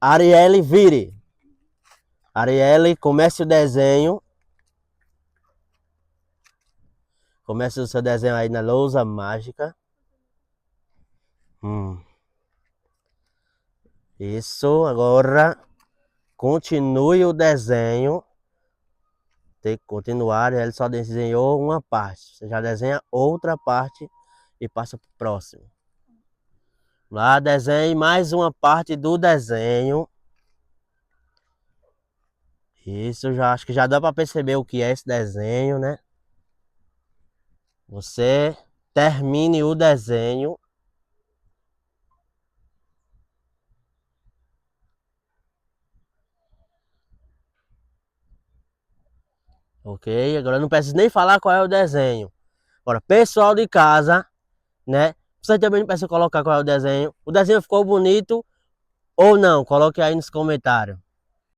Arielle, vire. Arielle, comece o desenho. Comece o seu desenho aí na lousa mágica. Isso, agora continue o desenho. Tem que continuar, ele só desenhou uma parte. Você já desenha outra parte e passa para o próximo. Lá, desenhe mais uma parte do desenho. Isso, já acho que já dá para perceber o que é esse desenho, né? Você termine o desenho. Ok? Agora não preciso nem falar qual é o desenho. Agora, pessoal de casa, né? Você também não precisa colocar qual é o desenho. O desenho ficou bonito ou não? Coloque aí nos comentários.